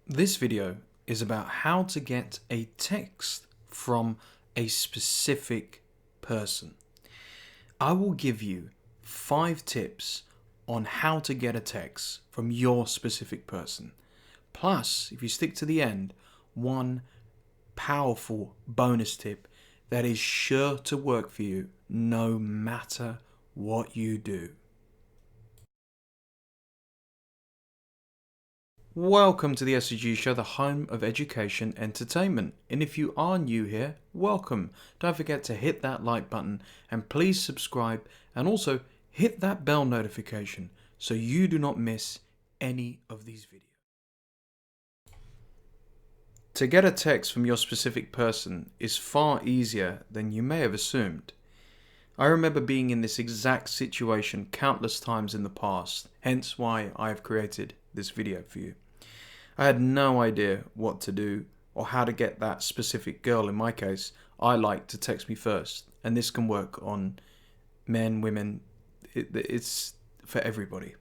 This video is about how to get a text from a specific person. I will give you 5 tips on how to get a text from your specific person. Plus, if you stick to the end, one powerful bonus tip that is sure to work for you no matter what you do. Welcome to the SCG Show, the home of education entertainment. And if you are new here, welcome. Don't forget to hit that like button and please subscribe and also hit that bell notification so you do not miss any of these videos. To get a text from your specific person is far easier than you may have assumed. I remember being in this exact situation countless times in the past, hence why I have created this video for you. I had no idea what to do or how to get that specific girl. In my case, I like to text me first, and this can work on men, women, it's for everybody.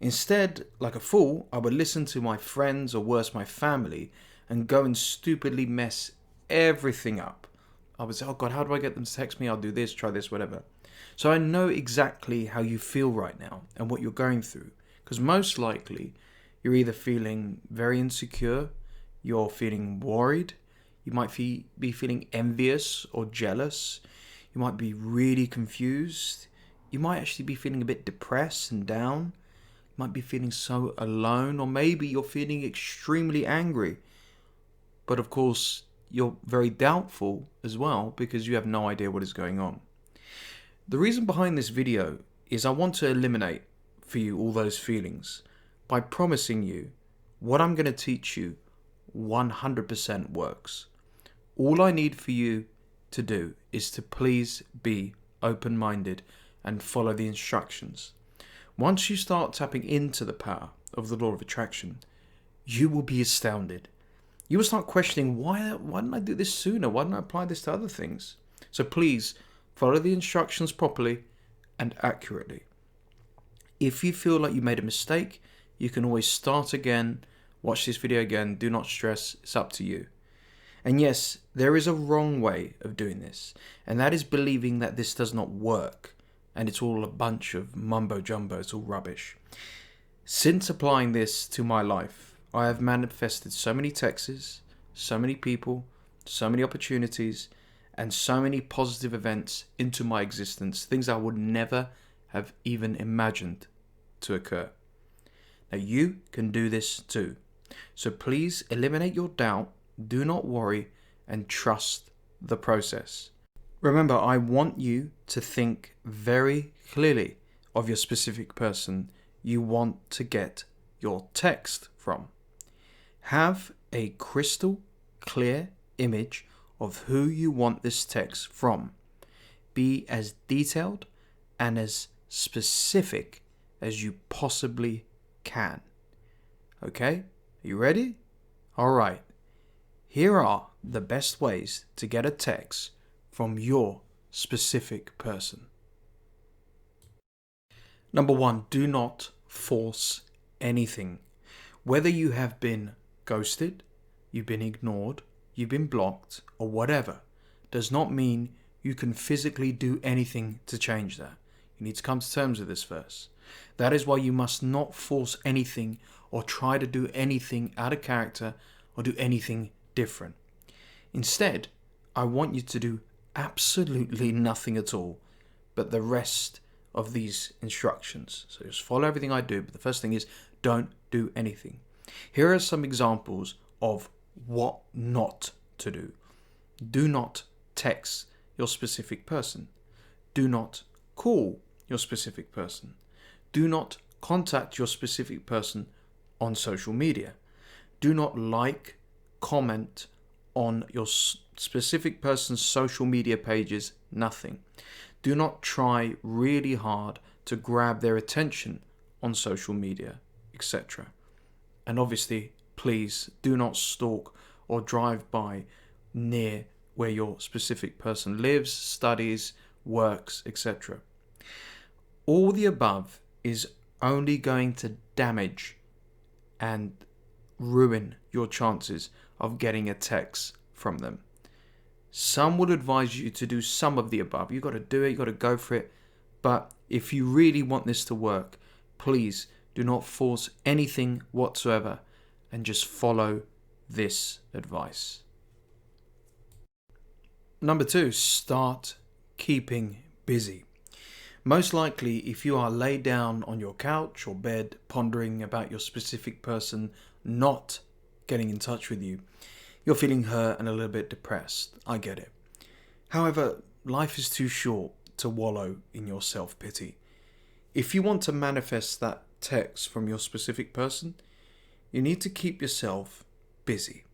Instead, like a fool, I would listen to my friends or worse, my family, and go and stupidly mess everything up. I would say, oh God, how do I get them to text me? I'll do this, try this, whatever. So I know exactly how you feel right now and what you're going through, because most likely you're either feeling very insecure, you're feeling worried, you might be feeling envious or jealous, you might be really confused, you might actually be feeling a bit depressed and down, you might be feeling so alone, or maybe you're feeling extremely angry. But of course, you're very doubtful as well because you have no idea what is going on. The reason behind this video is I want to eliminate for you all those feelings by promising you what I'm going to teach you 100% works. All I need for you to do is to please be open-minded and follow the instructions. Once you start tapping into the power of the law of attraction, you will be astounded. You will start questioning, why didn't I do this sooner? Why didn't I apply this to other things? So please follow the instructions properly and accurately. If you feel like you made a mistake, you can always start again, watch this video again, do not stress, it's up to you. And yes, there is a wrong way of doing this, and that is believing that this does not work, and it's all a bunch of mumbo jumbo, it's all rubbish. Since applying this to my life, I have manifested so many texts, so many people, so many opportunities, and so many positive events into my existence, things I would never have even imagined to occur. Now you can do this too. So please eliminate your doubt, do not worry, and trust the process. Remember, I want you to think very clearly of your specific person you want to get your text from. Have a crystal clear image of who you want this text from. Be as detailed and as specific as you possibly can. Okay? Are you ready? Alright. Here are the best ways to get a text from your specific person. Number 1, do not force anything. Whether you have been ghosted, you've been ignored, you've been blocked, or whatever, does not mean you can physically do anything to change that. You need to come to terms with this first. That is why you must not force anything or try to do anything out of character or do anything different. Instead, I want you to do absolutely nothing at all but the rest of these instructions. So just follow everything I do, but the first thing is don't do anything. Here are some examples of what not to do. Do not text your specific person. Do not call your specific person. Do not contact your specific person on social media. Do not like, comment on your specific person's social media pages, nothing. Do not try really hard to grab their attention on social media, etc. And obviously, please do not stalk or drive by near where your specific person lives, studies, works, etc. All the above is only going to damage and ruin your chances of getting a text from them. Some would advise you to do some of the above. You got to do it, you got to go for it. But if you really want this to work, please do not force anything whatsoever and just follow this advice. Number 2, start keeping busy. Most likely, if you are laid down on your couch or bed pondering about your specific person not getting in touch with you, you're feeling hurt and a little bit depressed. I get it. However, life is too short to wallow in your self-pity. If you want to manifest that text from your specific person, you need to keep yourself busy.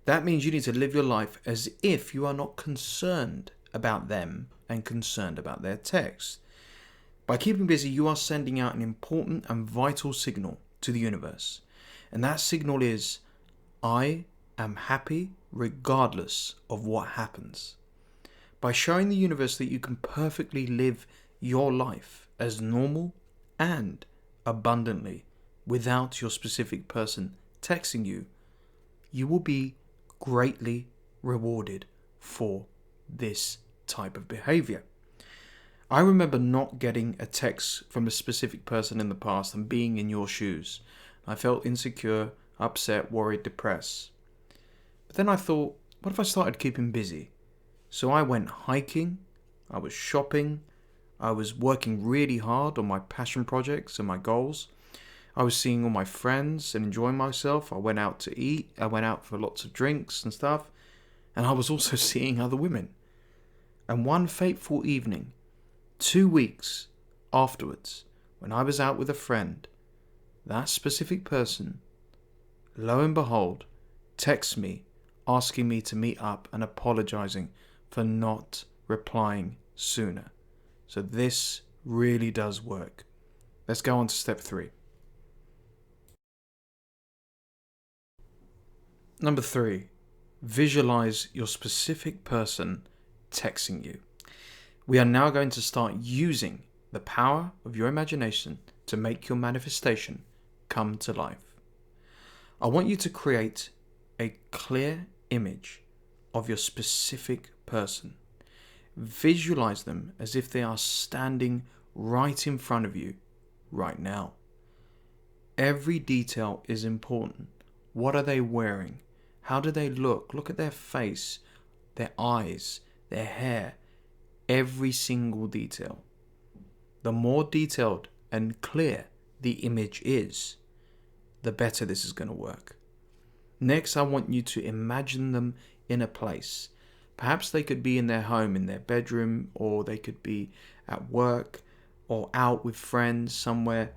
That means you need to live your life as if you are not concerned about them and concerned about their text. By keeping busy, you are sending out an important and vital signal to the universe. And that signal is, I am happy regardless of what happens. By showing the universe that you can perfectly live your life as normal and abundantly without your specific person texting you, you will be greatly rewarded for this type of behavior. I remember not getting a text from a specific person in the past and being in your shoes. I felt insecure, upset, worried, depressed. But then I thought, what if I started keeping busy? So I went hiking, I was shopping, I was working really hard on my passion projects and my goals. I was seeing all my friends and enjoying myself. I went out to eat. I went out for lots of drinks and stuff. And I was also seeing other women. And one fateful evening, 2 weeks afterwards, when I was out with a friend, that specific person, lo and behold, texts me asking me to meet up and apologizing for not replying sooner. So this really does work. Let's go on to step 3. Number 3, visualize your specific person texting you. We are now going to start using the power of your imagination to make your manifestation come to life. I want you to create a clear image of your specific person. Visualize them as if they are standing right in front of you right now. Every detail is important. What are they wearing? How do they look? Look at their face, their eyes, their hair, every single detail. The more detailed and clear the image is, the better this is going to work. Next, I want you to imagine them in a place. Perhaps they could be in their home, in their bedroom, or they could be at work or out with friends somewhere.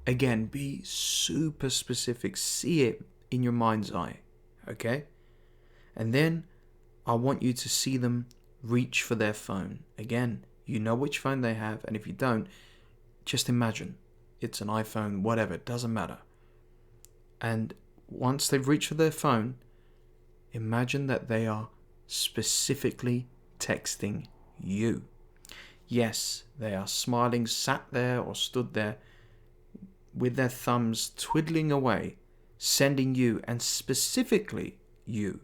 Again, be super specific. See it in your mind's eye. Okay? And then I want you to see them reach for their phone. Again, you know which phone they have, and if you don't, just imagine it's an iPhone, whatever, it doesn't matter. And once they've reached for their phone, imagine that they are specifically texting you. Yes, they are smiling, sat there or stood there with their thumbs twiddling away, sending you, and specifically you,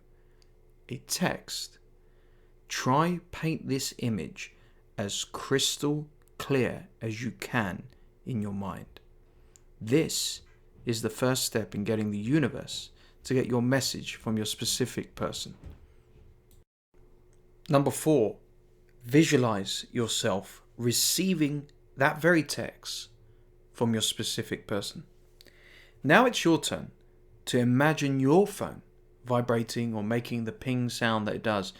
a text. Try paint this image as crystal clear as you can in your mind. This is the first step in getting the universe to get your message from your specific person. Number 4, visualize yourself receiving that very text from your specific person. Now it's your turn to imagine your phone vibrating or making the ping sound that it does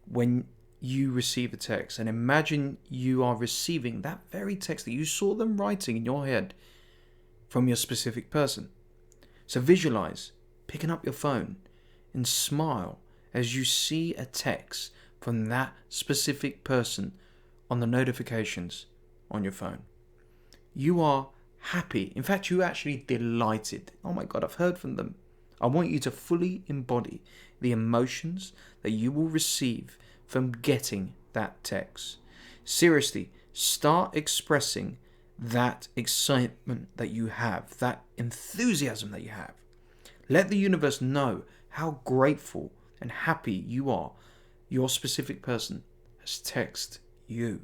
when you receive a text, and imagine you are receiving that very text that you saw them writing in your head from your specific person. So visualize picking up your phone and smile as you see a text from that specific person on the notifications on your phone. You are happy. In fact, you're actually delighted. Oh my God, I've heard from them. I want you to fully embody the emotions that you will receive from getting that text. Seriously, start expressing that excitement that you have, that enthusiasm that you have. Let the universe know how grateful and happy you are your specific person has texted you.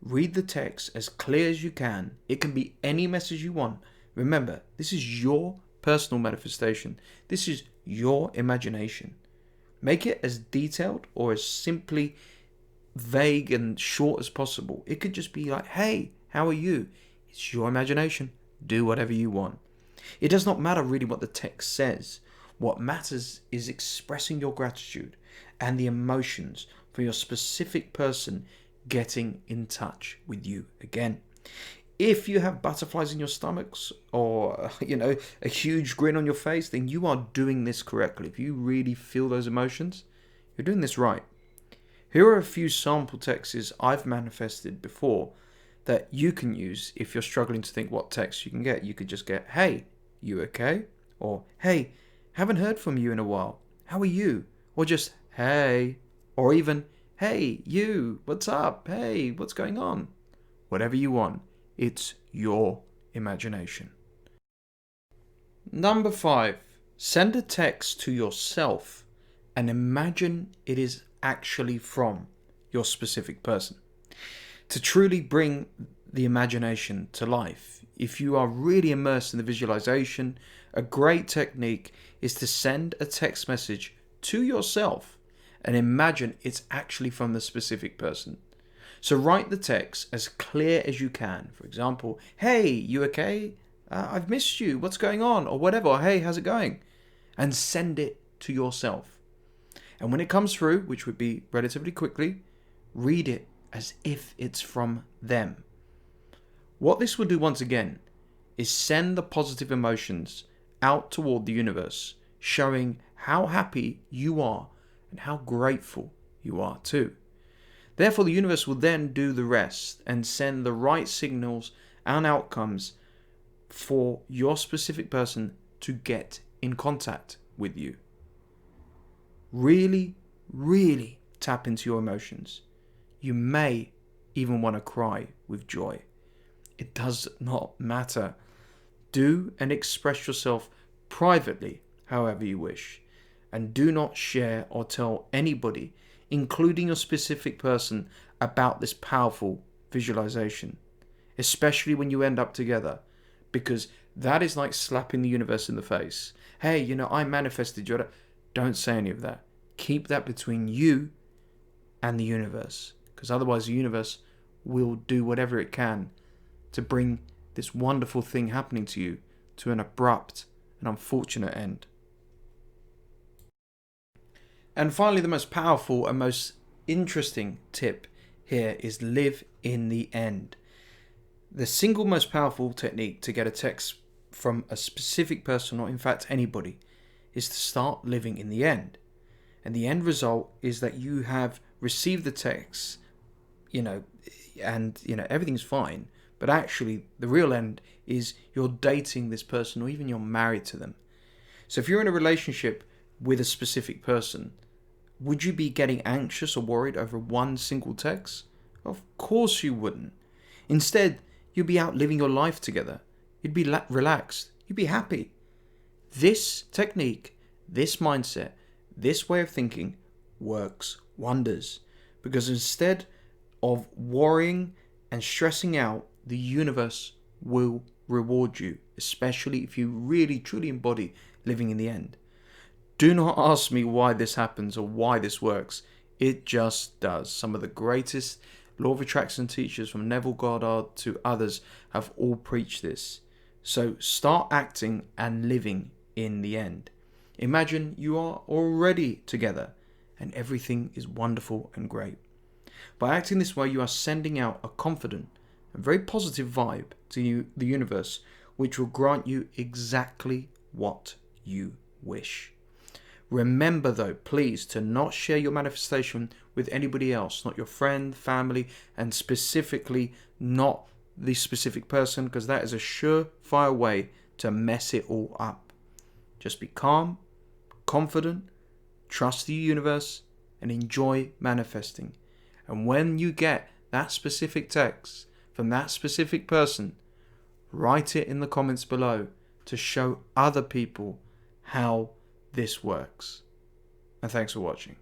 Read the text as clear as you can. It can be any message you want. Remember, this is your personal manifestation. This is your imagination. Make it as detailed or as simply vague and short as possible. It could just be like, hey, how are you? It's your imagination. Do whatever you want. It does not matter really what the text says. What matters is expressing your gratitude and the emotions for your specific person getting in touch with you again. If you have butterflies in your stomachs or, a huge grin on your face, then you are doing this correctly. If you really feel those emotions, you're doing this right. Here are a few sample texts I've manifested before that you can use if you're struggling to think what text you can get. You could just get, hey, you okay? Or, hey, haven't heard from you in a while. How are you? Or just, hey. Or even, hey, you, what's up? Hey, what's going on? Whatever you want. It's your imagination. Number 5. Send a text to yourself and imagine it is actually from your specific person. To truly bring the imagination to life, if you are really immersed in the visualization, a great technique is to send a text message to yourself and imagine it's actually from the specific person. So write the text as clear as you can. For example, hey, you okay? I've missed you. What's going on? Or whatever. Or, hey, how's it going? And send it to yourself. And when it comes through, which would be relatively quickly, read it as if it's from them. What this will do once again is send the positive emotions out toward the universe, showing how happy you are and how grateful you are too. Therefore, the universe will then do the rest and send the right signals and outcomes for your specific person to get in contact with you. Really, really tap into your emotions. You may even want to cry with joy. It does not matter. Do and express yourself privately, however you wish, and do not share or tell anybody, including your specific person, about this powerful visualization, especially when you end up together, because that is like slapping the universe in the face. Hey, I manifested you. Don't say any of that. Keep that between you and the universe, because otherwise the universe will do whatever it can to bring this wonderful thing happening to you to an abrupt and unfortunate end. And finally, the most powerful and most interesting tip here is live in the end. The single most powerful technique to get a text from a specific person, or in fact anybody, is to start living in the end. And the end result is that you have received the text, and everything's fine. But actually, the real end is you're dating this person, or even you're married to them. So if you're in a relationship with a specific person, would you be getting anxious or worried over one single text? Of course you wouldn't. Instead, you'd be out living your life together. You'd be relaxed. You'd be happy. This technique, this mindset, this way of thinking works wonders. Because instead of worrying and stressing out, the universe will reward you, especially if you really truly embody living in the end. Do not ask me why this happens or why this works. It just does. Some of the greatest law of attraction teachers, from Neville Goddard to others, have all preached this. So start acting and living in the end. Imagine you are already together and everything is wonderful and great. By acting this way, you are sending out a confident and very positive vibe to the universe, which will grant you exactly what you wish. Remember though, please, to not share your manifestation with anybody else, not your friend, family, and specifically not the specific person, because that is a surefire way to mess it all up. Just be calm, confident, trust the universe, and enjoy manifesting. And when you get that specific text from that specific person, write it in the comments below to show other people how this works. And thanks for watching.